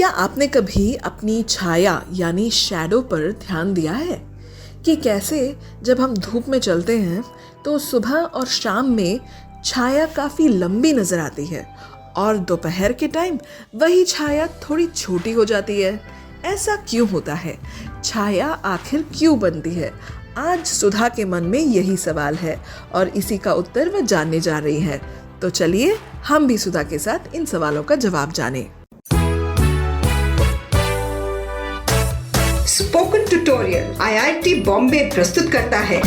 क्या आपने कभी अपनी छाया यानी शैडो पर ध्यान दिया है कि कैसे जब हम धूप में चलते हैं तो सुबह और शाम में छाया काफ़ी लंबी नज़र आती है और दोपहर के टाइम वही छाया थोड़ी छोटी हो जाती है। ऐसा क्यों होता है? छाया आखिर क्यों बनती है? आज सुधा के मन में यही सवाल है और इसी का उत्तर वह जानने जा रही है। तो चलिए हम भी सुधा के साथ इन सवालों का जवाब जानें। स्पोकन ट्यूटोरियल IIT बॉम्बे प्रस्तुत करता है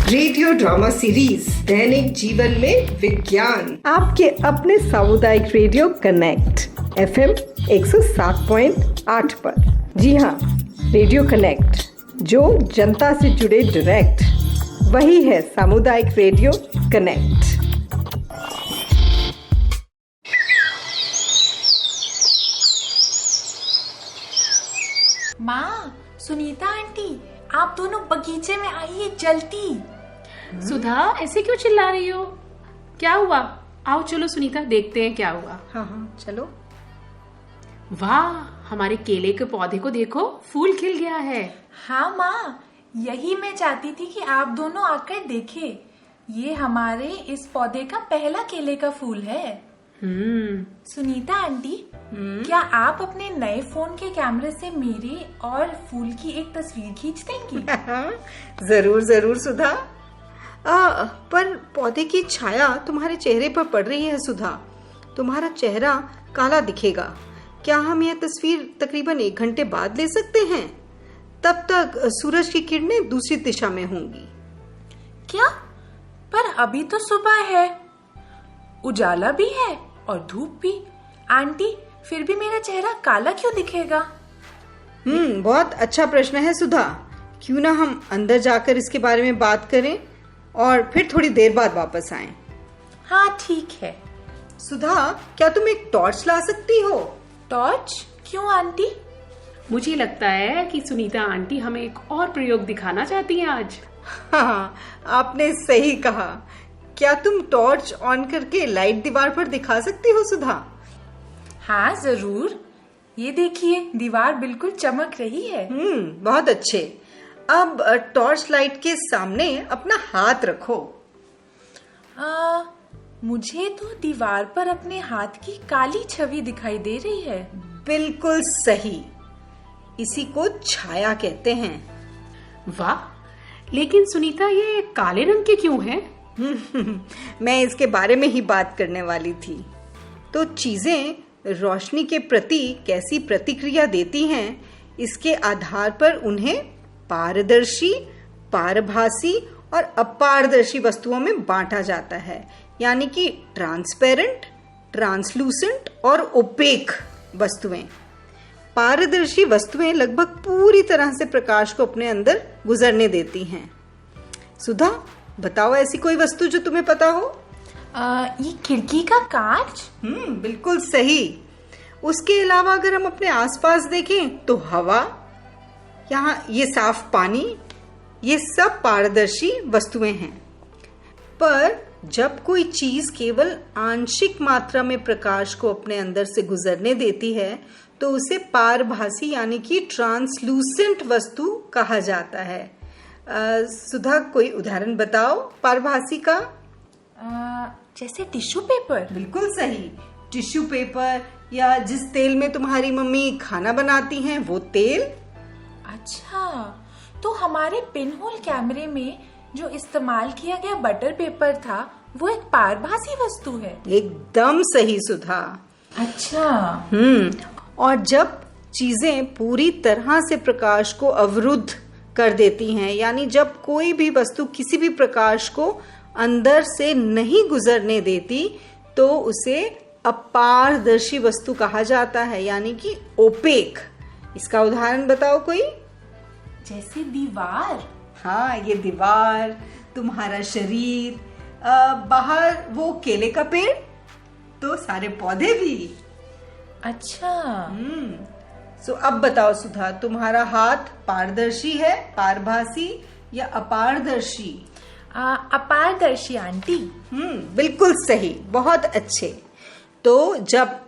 रेडियो ड्रामा सीरीज दैनिक जीवन में विज्ञान, आपके अपने सामुदायिक रेडियो कनेक्ट FM 107.8 पर। जी हाँ, रेडियो कनेक्ट जो जनता से जुड़े डायरेक्ट, वही है सामुदायिक रेडियो कनेक्ट। माँ, सुनीता आंटी, आप दोनों बगीचे में आइए जल्दी। सुधा, ऐसे क्यों चिल्ला रही हो? क्या हुआ? आओ चलो सुनीता, देखते हैं क्या हुआ। हाँ, चलो। वाह, हमारे केले के पौधे को देखो, फूल खिल गया है। हाँ माँ, यही मैं चाहती थी कि आप दोनों आकर देखें। ये हमारे इस पौधे का पहला केले का फूल है। सुनीता आंटी, क्या आप अपने नए फोन के कैमरे से मेरे और फूल की एक तस्वीर खींच देंगी? जरूर सुधा। पर पौधे की छाया तुम्हारे चेहरे पर पड़ रही है सुधा, तुम्हारा चेहरा काला दिखेगा। क्या हम यह तस्वीर तकरीबन 1 घंटे बाद ले सकते हैं? तब तक सूरज की किरणें दूसरी दिशा में होंगी। क्या? पर अभी तो सुबह है, उजाला भी है और धूप भी। आंटी, फिर भी मेरा चेहरा काला क्यों दिखेगा? बहुत अच्छा प्रश्न है सुधा। क्यों ना हम अंदर जाकर इसके बारे में बात करें और फिर थोड़ी देर बाद वापस आएं। हाँ ठीक है। सुधा, क्या तुम एक टॉर्च ला सकती हो? टॉर्च? क्यों आंटी? मुझे लगता है कि सुनीता आंटी हमें एक और प्रयोग दिखाना चाहती हैं आज। हाँ, आपने सही कहा। क्या तुम टॉर्च ऑन करके लाइट दीवार पर दिखा सकती हो सुधा? हाँ जरूर। ये देखिए, दीवार बिल्कुल चमक रही है। बहुत अच्छे। अब टॉर्च लाइट के सामने अपना हाथ रखो। मुझे तो दीवार पर अपने हाथ की काली छवि दिखाई दे रही है। बिल्कुल सही, इसी को छाया कहते हैं। वाह, लेकिन सुनीता ये काले रंग के क्यों हैं? मैं इसके बारे में ही बात करने वाली थी। तो चीजें रोशनी के प्रति कैसी प्रतिक्रिया देती हैं, इसके आधार पर उन्हें पारदर्शी, पारभासी और अपारदर्शी वस्तुओं में बांटा जाता है। यानी कि ट्रांसपेरेंट, ट्रांसलूसेंट और ओपेक वस्तुएं। पारदर्शी वस्तुएं लगभग पूरी तरह से प्रकाश को अपने अंदर गुजरने देती हैं। सुधा, बताओ ऐसी कोई वस्तु जो तुम्हें पता हो? ये खिड़की का कांच? बिल्कुल सही। उसके अलावा अगर हम अपने आसपास देखें तो हवा, यहाँ ये साफ पानी, ये सब पारदर्शी वस्तुएं हैं। पर जब कोई चीज केवल आंशिक मात्रा में प्रकाश को अपने अंदर से गुजरने देती है तो उसे पारभासी यानी कि ट्रांसलूसेंट वस्तु कहा जाता है। सुधा, कोई उदाहरण बताओ पारभासी का। जैसे टिश्यू पेपर? बिल्कुल सही, टिश्यू पेपर या जिस तेल में तुम्हारी मम्मी खाना बनाती हैं वो तेल। अच्छा, तो हमारे पिन होल कैमरे में जो इस्तेमाल किया गया बटर पेपर था वो एक पारभासी वस्तु है। एकदम सही सुधा। अच्छा। और जब चीजें पूरी तरह से प्रकाश को अवरुद्ध कर देती हैं, यानी जब कोई भी वस्तु किसी भी प्रकाश को अंदर से नहीं गुजरने देती, तो उसे अपारदर्शी वस्तु कहा जाता है, यानी कि ओपेक। इसका उदाहरण बताओ कोई। जैसे दीवार? हाँ, ये दीवार, तुम्हारा शरीर, बाहर वो केले का पेड़, तो सारे पौधे भी। अच्छा। सो अब बताओ सुधा, तुम्हारा हाथ पारदर्शी है, पारभासी या अपारदर्शी? अपारदर्शी आंटी। बिल्कुल सही, बहुत अच्छे। तो जब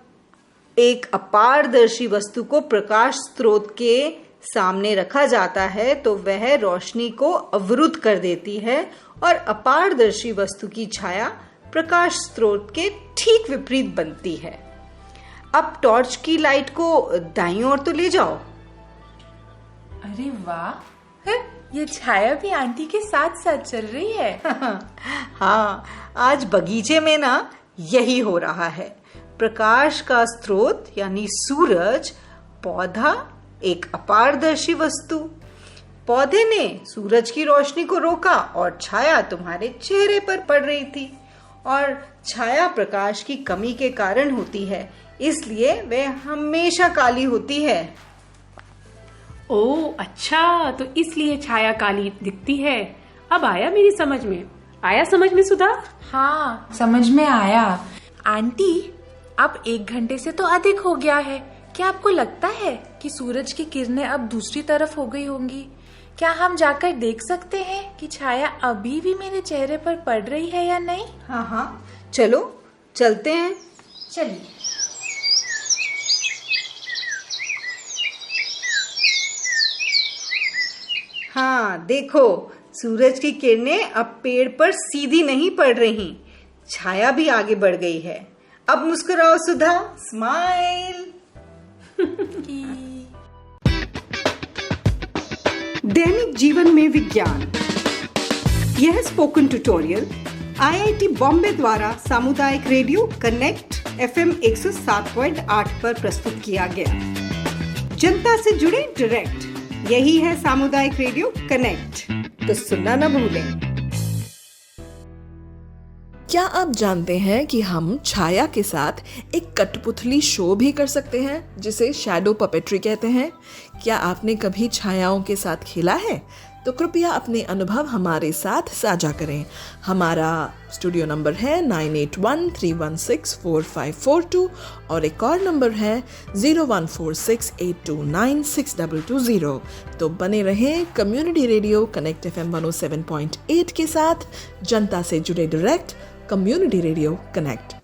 एक अपारदर्शी वस्तु को प्रकाश स्रोत के सामने रखा जाता है तो वह रोशनी को अवरुद्ध कर देती है और अपारदर्शी वस्तु की छाया प्रकाश स्रोत के ठीक विपरीत बनती है। अब टॉर्च की लाइट को दाईं ओर तो ले जाओ। अरे वाह, ये छाया भी आंटी के साथ साथ चल रही है। हाँ, आज बगीचे में ना यही हो रहा है। प्रकाश का स्रोत यानी सूरज, पौधा एक अपारदर्शी वस्तु। पौधे ने सूरज की रोशनी को रोका और छाया तुम्हारे चेहरे पर पड़ रही थी, और छाया प्रकाश की कमी के कारण होती है, इसलिए वह हमेशा काली होती है। ओह अच्छा, तो इसलिए छाया काली दिखती है। अब आया मेरी समझ में। आया समझ में सुधा? हाँ, समझ में आया। आंटी, अब 1 घंटे से तो अधिक हो गया है। क्या आपको लगता है कि सूरज की किरणें अब दूसरी तरफ हो गई होंगी? क्या हम जाकर देख सकते हैं कि छाया अभी भी मेरे चेहरे पर पड़ रही है या नहीं? हाँ, चलो चलते हैं। चलिए। हाँ, देखो, सूरज की किरणें अब पेड़ पर सीधी नहीं पड़ रही, छाया भी आगे बढ़ गई है। अब मुस्कुराओ सुधा, स्माइल। दैनिक जीवन में विज्ञान, यह स्पोकन ट्यूटोरियल IIT बॉम्बे द्वारा सामुदायिक रेडियो कनेक्ट FM 107.8 पर प्रस्तुत किया गया। जनता से जुड़े डायरेक्ट, यही है सामुदायिक रेडियो कनेक्ट, तो सुनना न भूलें। क्या आप जानते हैं कि हम छाया के साथ एक कठपुतली शो भी कर सकते हैं जिसे शैडो पपेट्री कहते हैं? क्या आपने कभी छायाओं के साथ खेला है? तो कृपया अपने अनुभव हमारे साथ साझा करें। हमारा स्टूडियो नंबर है 9813164542 और एक और नंबर है 014682962220। तो बने रहें कम्युनिटी रेडियो कनेक्ट FM 107.8 के साथ, जनता से जुड़े डायरेक्ट, कम्युनिटी रेडियो कनेक्ट।